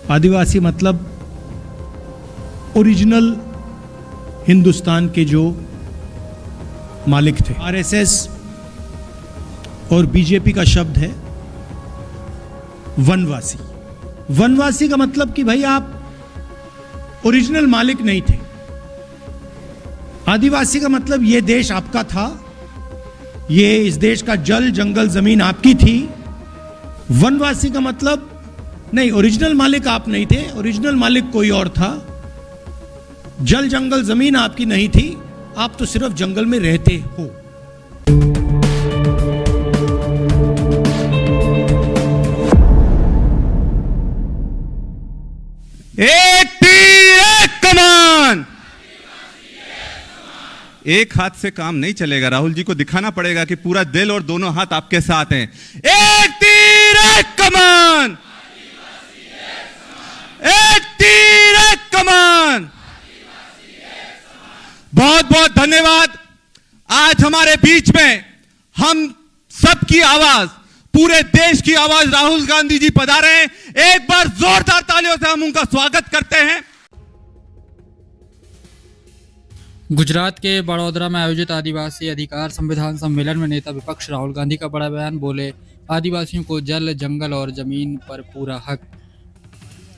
आदिवासी मतलब ओरिजिनल हिंदुस्तान के जो मालिक थे। आरएसएस और बीजेपी का शब्द है वनवासी। वनवासी का मतलब कि भाई आप ओरिजिनल मालिक नहीं थे। आदिवासी का मतलब ये देश आपका था, ये इस देश का जल जंगल जमीन आपकी थी। वनवासी का मतलब नहीं, ओरिजिनल मालिक आप नहीं थे, ओरिजिनल मालिक कोई और था। जल जंगल जमीन आपकी नहीं थी, आप तो सिर्फ जंगल में रहते हो। एक तीर एक कमान। एक हाथ से काम नहीं चलेगा, राहुल जी को दिखाना पड़ेगा कि पूरा दिल और दोनों हाथ आपके साथ हैं। एक तीर एक कमान, एक तीर एक कमान। बहुत बहुत धन्यवाद। आज हमारे बीच में हम सबकी आवाज, पूरे देश की आवाज राहुल गांधी जी पधारे हैं। एक बार जोरदार तालियों से हम उनका स्वागत करते हैं। गुजरात के बड़ौदरा में आयोजित आदिवासी अधिकार संविधान सम्मेलन में नेता विपक्ष राहुल गांधी का बड़ा बयान। बोले, आदिवासियों को जल जंगल और जमीन पर पूरा हक।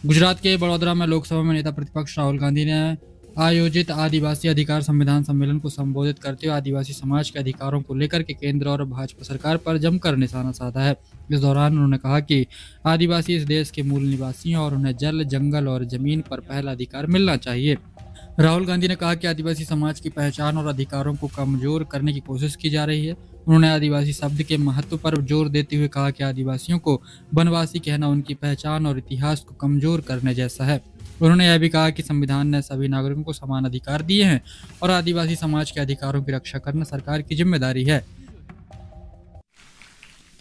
गुजरात के बड़ौदरा में लोकसभा में नेता प्रतिपक्ष राहुल गांधी ने आयोजित आदिवासी अधिकार संविधान सम्मेलन को संबोधित करते हुए आदिवासी समाज के अधिकारों को लेकर के केंद्र और भाजपा सरकार पर जमकर निशाना साधा है। इस दौरान उन्होंने कहा कि आदिवासी इस देश के मूल निवासी हैं और उन्हें जल जंगल और जमीन पर पहला अधिकार मिलना चाहिए। राहुल गांधी ने कहा कि आदिवासी समाज की पहचान और अधिकारों को कमजोर करने की कोशिश की जा रही है। उन्होंने आदिवासी शब्द के महत्व पर जोर देते हुए कहा कि आदिवासियों को वनवासी कहना उनकी पहचान और इतिहास को कमजोर करने जैसा है। उन्होंने यह भी कहा कि संविधान ने सभी नागरिकों को समान अधिकार दिए हैं और आदिवासी समाज के अधिकारों की रक्षा करना सरकार की जिम्मेदारी है।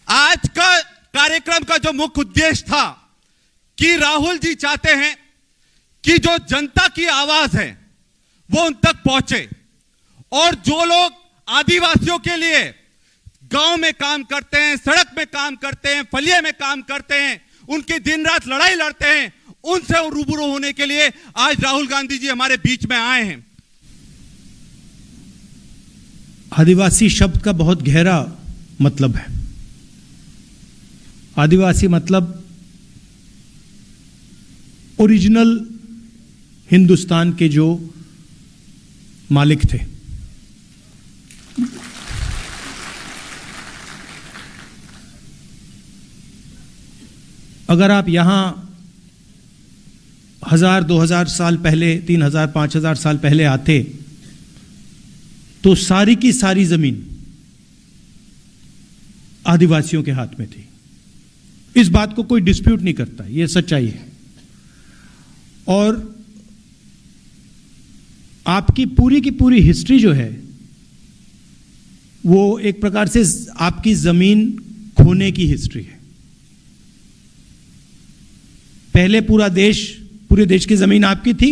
आज का कार्यक्रम का जो मुख्य उद्देश्य था कि राहुल जी चाहते हैं कि जो जनता की आवाज है वो उन तक पहुंचे, और जो लोग आदिवासियों के लिए गांव में काम करते हैं, सड़क में काम करते हैं, फलिया में काम करते हैं, उनकी दिन रात लड़ाई लड़ते हैं, उनसे रूबरू होने के लिए आज राहुल गांधी जी हमारे बीच में आए हैं। आदिवासी शब्द का बहुत गहरा मतलब है। आदिवासी मतलब ओरिजिनल हिंदुस्तान के जो मालिक थे। अगर आप यहां 1000-2000 साल पहले, 3000-5000 साल पहले आते तो सारी की सारी जमीन आदिवासियों के हाथ में थी। इस बात को कोई डिस्प्यूट नहीं करता, यह सच्चाई है। और आपकी पूरी की पूरी हिस्ट्री जो है वो एक प्रकार से आपकी जमीन खोने की हिस्ट्री है। पहले पूरे देश की जमीन आपकी थी,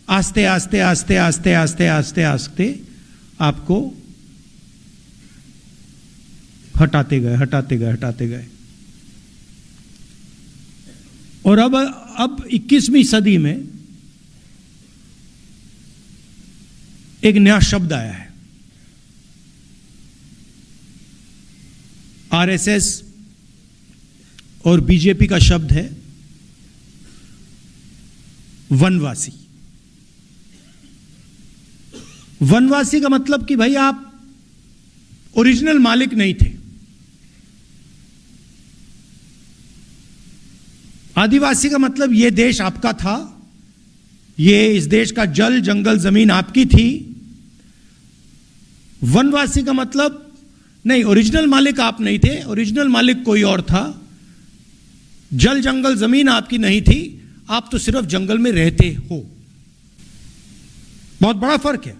आस्ते आस्ते आस्ते आस्ते आस्ते आस्ते आस्ते आपको हटाते गए। और अब 21वीं सदी में एक नया शब्द आया है, आरएसएस और बीजेपी का शब्द है वनवासी। वनवासी का मतलब कि भाई आप ओरिजिनल मालिक नहीं थे। आदिवासी का मतलब ये देश आपका था, ये इस देश का जल जंगल जमीन आपकी थी। वनवासी का मतलब नहीं, ओरिजिनल मालिक आप नहीं थे, ओरिजिनल मालिक कोई और था। जल जंगल जमीन आपकी नहीं थी, आप तो सिर्फ जंगल में रहते हो। बहुत बड़ा फर्क है।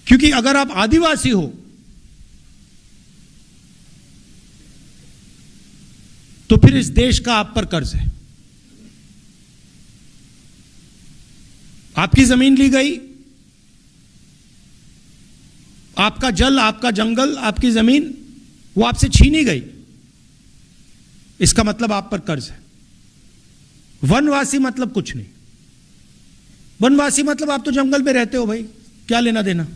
क्योंकि अगर आप आदिवासी हो तो फिर इस देश का आप पर कर्ज है। आपकी जमीन ली गई, आपका जल, आपका जंगल, आपकी जमीन वो आपसे छीनी गई। इसका मतलब आप पर कर्ज है। वनवासी मतलब कुछ नहीं। वनवासी मतलब आप तो जंगल में रहते हो भाई, क्या लेना देना।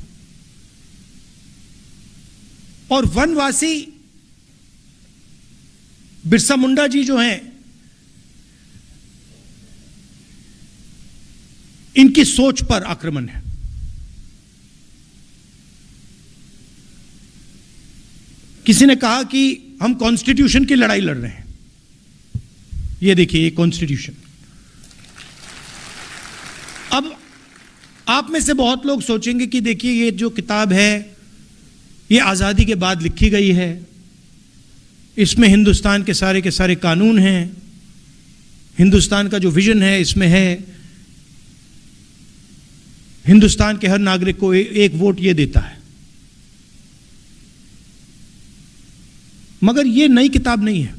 और वनवासी बिरसा मुंडा जी जो हैं, इनकी सोच पर आक्रमण है। किसी ने कहा कि हम कॉन्स्टिट्यूशन की लड़ाई लड़ रहे हैं। ये देखिए, ये कॉन्स्टिट्यूशन। अब आप में से बहुत लोग सोचेंगे कि देखिए, ये जो किताब है ये आजादी के बाद लिखी गई है, इसमें हिंदुस्तान के सारे कानून हैं, हिंदुस्तान का जो विजन है इसमें है, हिंदुस्तान के हर नागरिक को एक वोट ये देता है। मगर ये नई किताब नहीं है।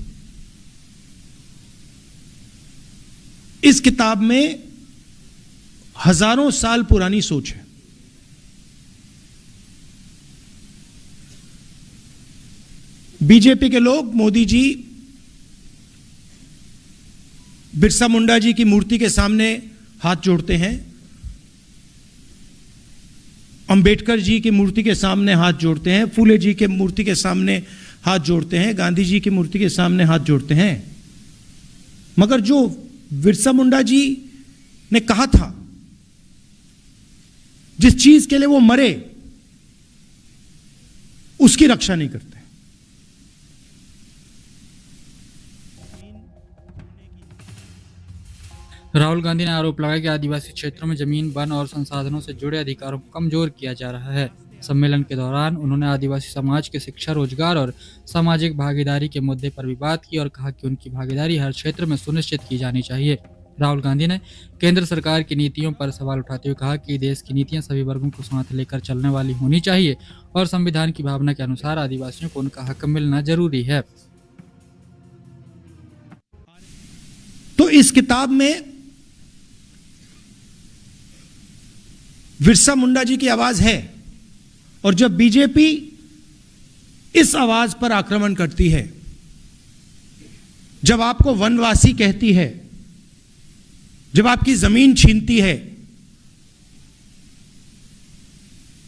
इस किताब में हजारों साल पुरानी सोच है। बीजेपी के लोग मोदी जी बिरसा मुंडा जी की मूर्ति के सामने हाथ जोड़ते हैं, अंबेडकर जी की मूर्ति के सामने हाथ जोड़ते हैं, फूले जी के मूर्ति के सामने हाथ जोड़ते हैं, गांधी जी की मूर्ति के सामने हाथ जोड़ते हैं। मगर जो बिरसा मुंडा जी ने कहा था, जिस चीज के लिए वो मरे, उसकी रक्षा नहीं करते। राहुल गांधी ने आरोप लगाया कि आदिवासी क्षेत्रों में जमीन, वन और संसाधनों से जुड़े अधिकारों को कमजोर किया जा रहा है। सम्मेलन के दौरान उन्होंने आदिवासी समाज के शिक्षा, रोजगार और सामाजिक भागीदारी के मुद्दे पर भी बात की और कहा कि उनकी भागीदारी हर क्षेत्र में सुनिश्चित की जानी चाहिए। राहुल गांधी ने केंद्र सरकार की नीतियों पर सवाल उठाते हुए कहा कि देश की नीतियां सभी वर्गों को साथ लेकर चलने वाली होनी चाहिए और संविधान की भावना के अनुसार आदिवासियों को उनका हक मिलना जरूरी है। तो इस किताब में बिरसा मुंडा जी की आवाज है, और जब बीजेपी इस आवाज पर आक्रमण करती है, जब आपको वनवासी कहती है, जब आपकी जमीन छीनती है,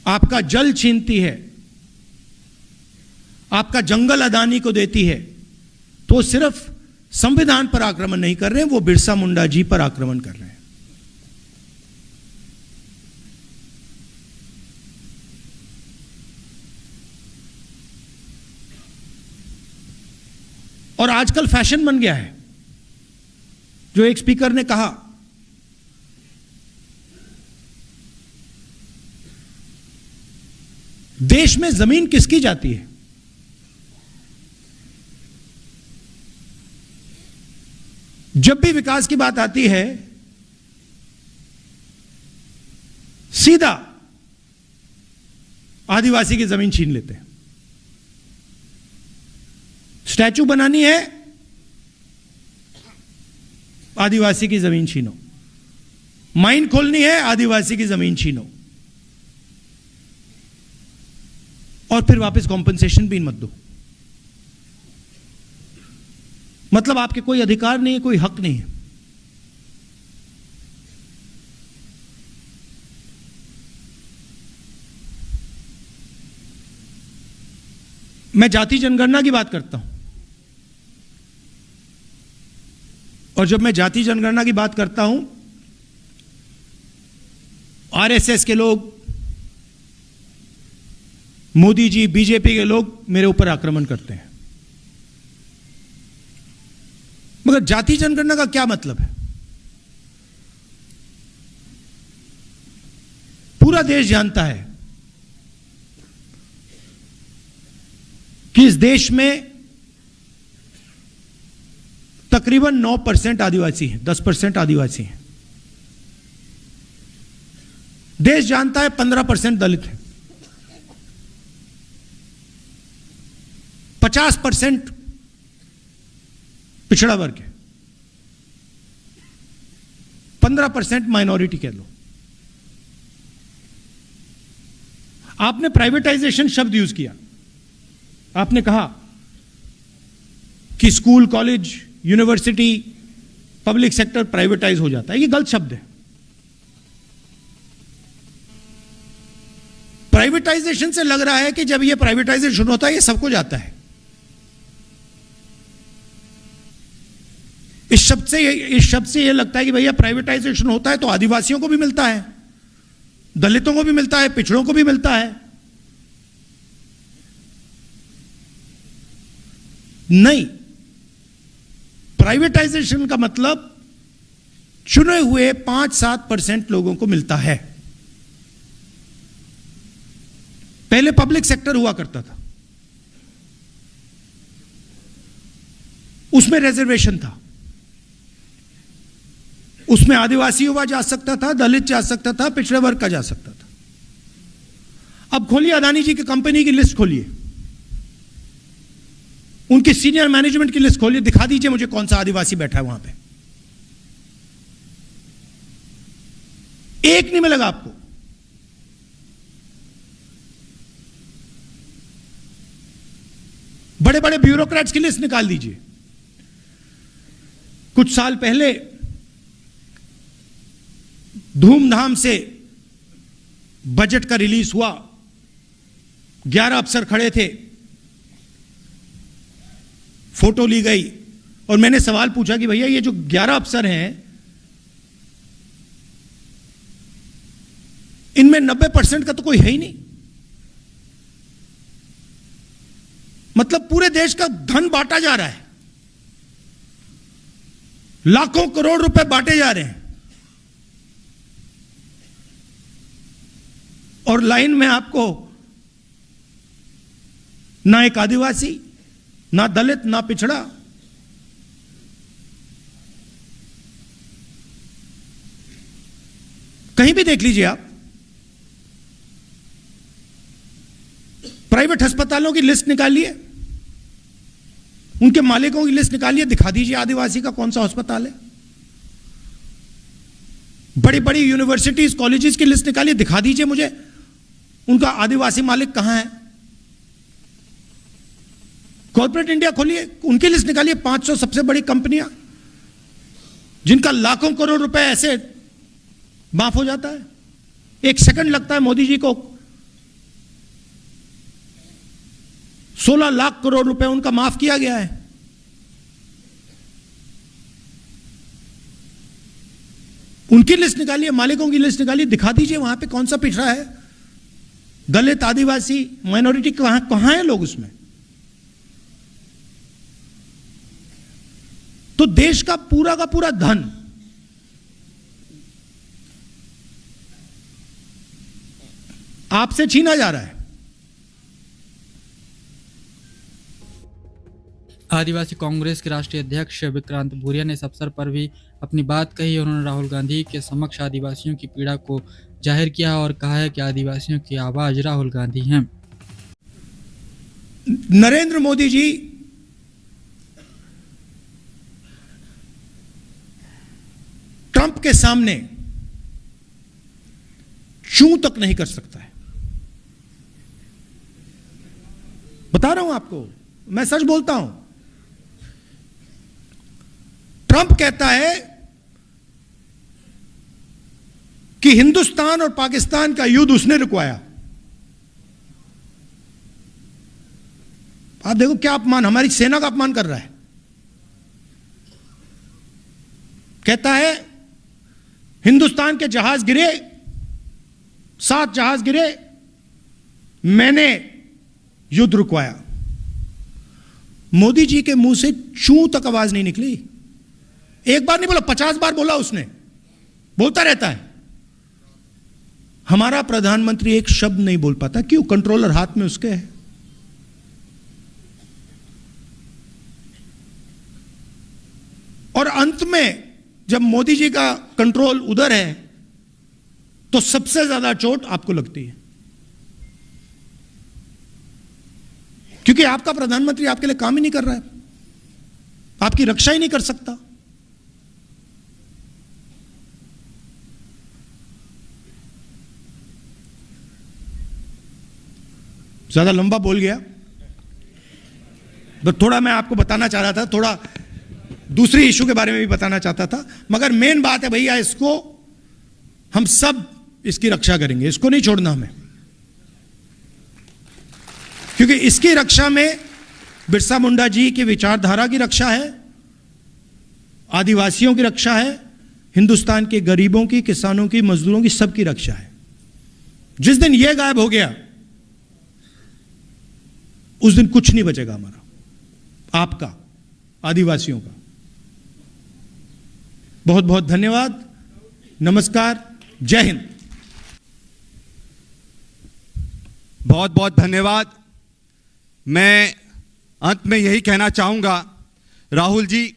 आपका जल छीनती है, आपका जंगल अदानी को देती है, तो सिर्फ संविधान पर आक्रमण नहीं कर रहे हैं, वो बिरसा मुंडा जी पर आक्रमण कर रहे हैं। और आजकल फैशन बन गया है, जो एक स्पीकर ने कहा, देश में जमीन किसकी जाती है? जब भी विकास की बात आती है, सीधा आदिवासी की जमीन छीन लेते हैं। स्टैचू बनानी है, आदिवासी की जमीन छीनो। माइन खोलनी है, आदिवासी की जमीन छीनो, और फिर वापस कॉम्पनसेशन भी मत दो। मतलब आपके कोई अधिकार नहीं है, कोई हक नहीं है। मैं जाति जनगणना की बात करता हूं, और जब मैं जाति जनगणना की बात करता हूं, आरएसएस के लोग, मोदी जी, बीजेपी के लोग मेरे ऊपर आक्रमण करते हैं। मगर जाति जनगणना का क्या मतलब है? पूरा देश जानता है कि इस देश में तकरीबन 9% आदिवासी हैं, 10% आदिवासी हैं। देश जानता है 15% दलित हैं, 50% पिछड़ा वर्ग है, 15% माइनॉरिटी कह लो। आपने प्राइवेटाइजेशन शब्द यूज किया। आपने कहा कि school, college, university, public sector privatise हो जाता है। ये गलत शब्द है। प्राइवेटाइजेशन से लग रहा है कि जब ये प्राइवेटाइजेशन होता है ये सबको जाता है। इस शब्द से ये लगता है कि भैया प्राइवेटाइजेशन होता है तो आदिवासियों को भी मिलता है, दलितों को भी मिलता है, पिछड़ों को भी मिलता है। नहीं, प्राइवेटाइजेशन का मतलब चुने हुए 5-7% लोगों को मिलता है। पहले पब्लिक सेक्टर हुआ करता था, उसमें रिजर्वेशन था, उसमें आदिवासी युवा जा सकता था, दलित जा सकता था, पिछड़े वर्ग का जा सकता था। अब खोलिए अदानी जी की कंपनी की लिस्ट खोलिए, उनकी सीनियर मैनेजमेंट की लिस्ट खोलिए, दिखा दीजिए मुझे कौन सा आदिवासी बैठा है वहां पे। एक नहीं मिलेगा आपको। बड़े बड़े ब्यूरोक्रेट्स की लिस्ट निकाल दीजिए। कुछ साल पहले धूमधाम से बजट का रिलीज हुआ, 11 अफसर खड़े थे, फोटो ली गई और मैंने सवाल पूछा कि भैया ये जो 11 अफसर हैं इनमें 90% का तो कोई है ही नहीं। मतलब पूरे देश का धन बांटा जा रहा है, लाखों करोड़ रुपए बांटे जा रहे हैं और लाइन में आपको ना एक आदिवासी, ना दलित, ना पिछड़ा। कहीं भी देख लीजिए आप, प्राइवेट अस्पतालों की लिस्ट निकालिए, उनके मालिकों की लिस्ट निकालिए, दिखा दीजिए आदिवासी का कौन सा अस्पताल है। बड़ी बड़ी यूनिवर्सिटीज, कॉलेजेस की लिस्ट निकालिए, दिखा दीजिए मुझे उनका आदिवासी मालिक कहां है। कॉर्पोरेट इंडिया खोलिए, उनकी लिस्ट निकालिए, 500 सबसे बड़ी कंपनियां जिनका लाखों करोड़ रुपए ऐसे माफ हो जाता है। 1 सेकंड लगता है मोदी जी को 16 लाख करोड़ रुपए उनका माफ किया गया है। उनकी लिस्ट निकालिए, मालिकों की लिस्ट निकालिए, दिखा दीजिए वहां पे कौन सा पिछड़ा है, दलित, आदिवासी, माइनॉरिटी, कहां है लोग उसमें। तो देश का पूरा धन आपसे छीना जा रहा है। आदिवासी कांग्रेस के राष्ट्रीय अध्यक्ष विक्रांत भूरिया ने इस अवसर पर भी अपनी बात कही। उन्होंने राहुल गांधी के समक्ष आदिवासियों की पीड़ा को जाहिर किया और कहा है कि आदिवासियों की आवाज राहुल गांधी हैं। नरेंद्र मोदी जी ट्रंप के सामने चूं तक नहीं कर सकता है। बता रहा हूं आपको, मैं सच बोलता हूं। ट्रंप कहता है कि हिंदुस्तान और पाकिस्तान का युद्ध उसने रुकवाया। आप देखो क्या अपमान, हमारी सेना का अपमान कर रहा है। कहता है हिंदुस्तान के जहाज गिरे, 7 जहाज गिरे, मैंने युद्ध रुकवाया। मोदी जी के मुंह से चूं तक आवाज नहीं निकली। एक बार नहीं बोला, 50 बार बोला उसने, बोलता रहता है। हमारा प्रधानमंत्री एक शब्द नहीं बोल पाता। क्यों? कंट्रोलर हाथ में उसके है। और अंत में जब मोदी जी का कंट्रोल उधर है तो सबसे ज्यादा चोट आपको लगती है, क्योंकि आपका प्रधानमंत्री आपके लिए काम ही नहीं कर रहा है, आपकी रक्षा ही नहीं कर सकता। ज्यादा लंबा बोल गया। तो थोड़ा मैं आपको बताना चाह रहा था, थोड़ा दूसरी इशू के बारे में भी बताना चाहता था, मगर मेन बात है भैया, इसको हम सब इसकी रक्षा करेंगे, इसको नहीं छोड़ना हमें, क्योंकि इसकी रक्षा में बिरसा मुंडा जी की विचारधारा की रक्षा है, आदिवासियों की रक्षा है, हिंदुस्तान के गरीबों की, किसानों की, मजदूरों की, सबकी रक्षा है। जिस दिन यह गायब हो गया उस दिन कुछ नहीं बचेगा हमारा, आपका, आदिवासियों का। बहुत बहुत धन्यवाद, नमस्कार, जय हिंद। बहुत बहुत धन्यवाद। मैं अंत में यही कहना चाहूंगा, राहुल जी,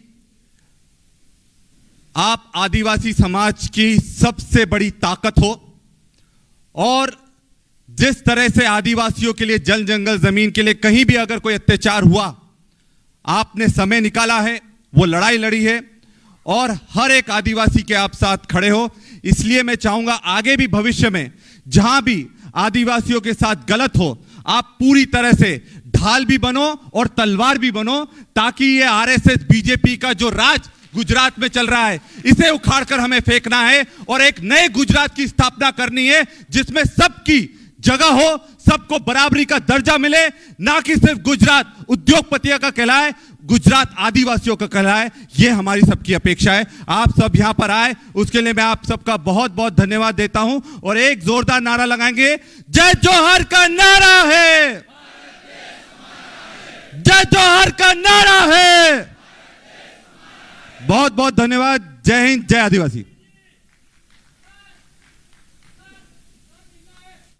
आप आदिवासी समाज की सबसे बड़ी ताकत हो, और जिस तरह से आदिवासियों के लिए, जल जंगल जमीन के लिए कहीं भी अगर कोई अत्याचार हुआ, आपने समय निकाला है, वो लड़ाई लड़ी है, और हर एक आदिवासी के आप साथ खड़े हो। इसलिए मैं चाहूंगा आगे भी भविष्य में जहां भी आदिवासियों के साथ गलत हो, आप पूरी तरह से ढाल भी बनो और तलवार भी बनो, ताकि ये आरएसएस बीजेपी का जो राज गुजरात में चल रहा है, इसे उखाड़कर हमें फेंकना है और एक नए गुजरात की स्थापना करनी है, जिसमें सबकी जगह हो, सबको बराबरी का दर्जा मिले, ना कि सिर्फ गुजरात उद्योगपतियों का कहलाए, गुजरात आदिवासियों का कहलाए। यह हमारी सबकी अपेक्षा है। आप सब यहां पर आए, उसके लिए मैं आप सबका बहुत बहुत धन्यवाद देता हूं, और एक जोरदार नारा लगाएंगे, जय जोहर का नारा है, जय जोहर का नारा है। बहुत बहुत धन्यवाद। जय हिंद, जय आदिवासी।